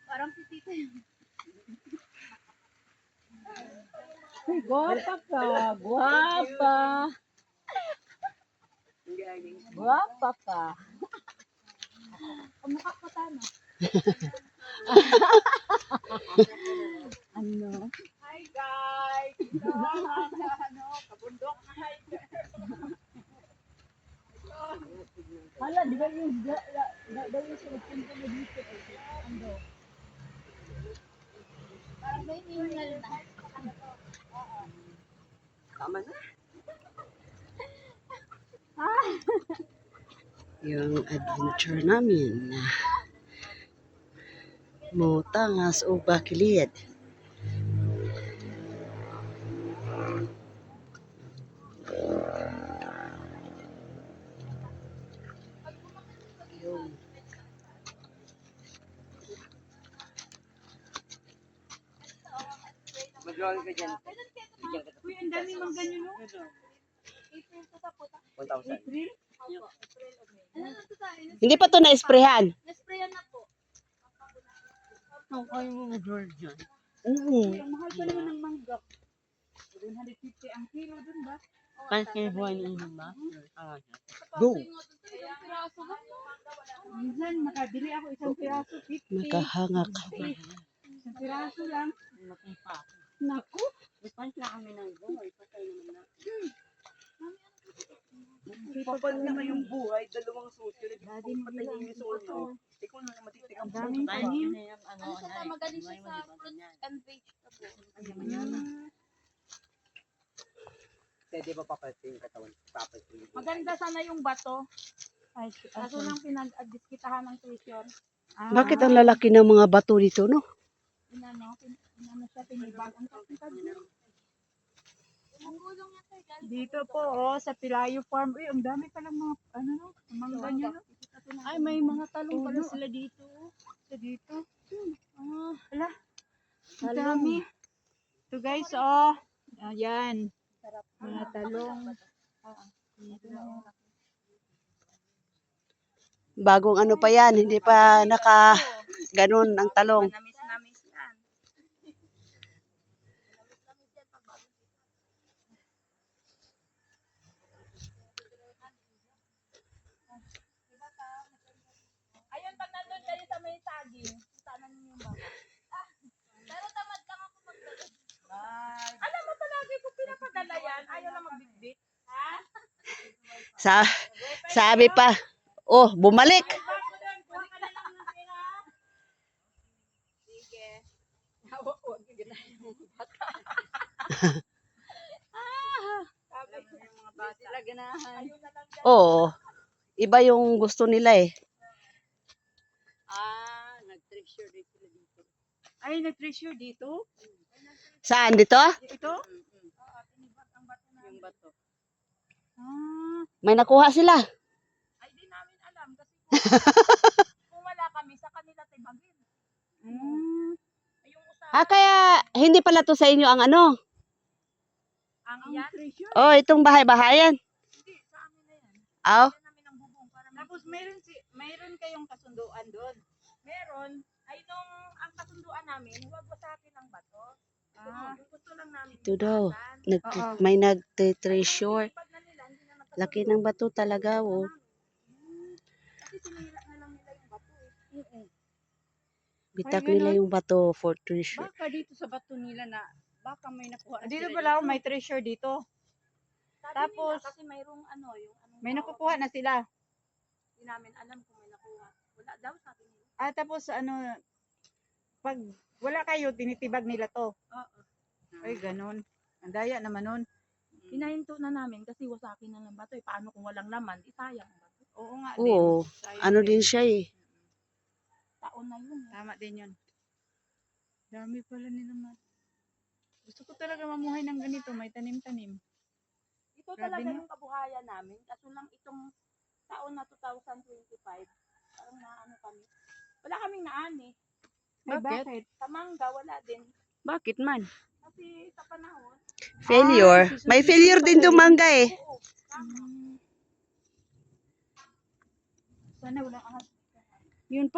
Parang si Tita yun. Ay, guwapa ka. Guwapa. Guwapa ka. Kamukha ko tama. Ano? Hi guys! Ito ang kabundok na hiker. Hala, di ba yung daw yung sinapunta mo dito? Ano? Parang may ningal na. Tama na. Yung adventure namin na Motangas o Bakilid. Yung mag-roll ka dyan. Uy, ang dami mang ganyan no? April to sa puta. 1,000. April? Opo, April o May. Ano na to tayo? Hindi pa to na-sprayhan. Nasprayan na po. Ang kayo mo mag-roll dyan. Oo. Uy, ang mahal pa naman ng mangga. 150 ang kilo dun ba? Kahit kayo buhay ni Inom ba? Go. Isang piraso lang. Minsan, makabili ako isang piraso, 50. Nakahangak. Isang piraso lang. Makipa. Naku! Ipan sila kami ng buhay. Patay naman na. Papal na ngayong buhay, dalawang susi. Patay yung isol mo. Ikaw na matitik ang Daming Tayo tanim. na yung ano. Ano siya, magaling siya sa fruit and vegetable. Pwede ba papalit yung katawan? Papalit yung buhay. Maganda sana yung bato. Ay, kaso lang pinag-diskitahan ng tuition. Bakit ang lalaki ng mga bato dito, no? Inano siya, pinibag. Ang kapitad niya. Dito po, sa Pilayo Farm. Uy, ang dami palang mga, mangga niya. No? Ay, may mga talong pala sila dito. Sa dito. Ah, Ala, ang talong. dami. Ito guys, ayan. Mga talong. Bagong ano pa yan, hindi pa naka ganun ang talong. Namis yan. Ayun, pag nandun kayo sa may saging, sana ninyo yung baba. Pero tamad lang ako magdala. Alam mo palagi ko pinapadala yan, ayaw lang magbitbit. Ha? Sabi pa, oh, bumalik. Bago doon, kuha ka na lang ng pera. Sige. Huwag ganahin yung bata. Sabi ko yung mga bata. Sila ganahan. Ayun na lang yan. Oo, iba yung gusto nila eh. Nag-treasure din sila dito. Ay, nag-treasure dito? Saan dito? Ito? Yung bato. May nakuha sila. Ay, di namin alam. Kasi kung wala kami, sa kanila tibagin. Ay, yung usapan. Kaya hindi pala to sa inyo ang ano. Ang yan? Oh, itong bahay-bahayan. Hindi, sa amin na yan. Oh, Kaya namin ang bubong. Tapos mayroon kayong kasunduan doon. Meron. Ay, nung ang kasunduan namin, huwag wasakin ang bato. Gusto lang namin. ito daw. Oo. May nag-treasure. Pag na nila, hindi na Laki ng bato talaga, oh. kasi sinira na lang nila yung bato eh. Bitak Ay, nila ganun. yung bato for treasure. Baka dito sa bato nila na baka may nakuha. Dito pala may treasure dito. Tapos, nila, kasi mayroong may nakukuha na sila. Hindi namin alam kung may nakuha. Wala daw sabi nila. Tapos pag wala kayo, tinitibag nila to. Oo. Ay, ganun. Ang daya naman nun. Hinahinto na namin kasi wasakin na ng bato eh. Paano kung walang laman? Isayang ang bato. Oo nga Oo, Sayang ano din siya eh. Taon na yun. Tama din yun. Dami pala nila Gusto ko talaga mamuhay ng ganito. May tanim-tanim. Ito Grabe talaga na. yung kabuhayan namin. Kaso lang itong taon na 2025, parang naano kami. Wala kaming naan eh. Bakit? Sa mangga, wala din. Bakit man? Kasi sa panahon, Failure. May failure din dumangga eh. oo, tama. Sana walang ahas. Yun pa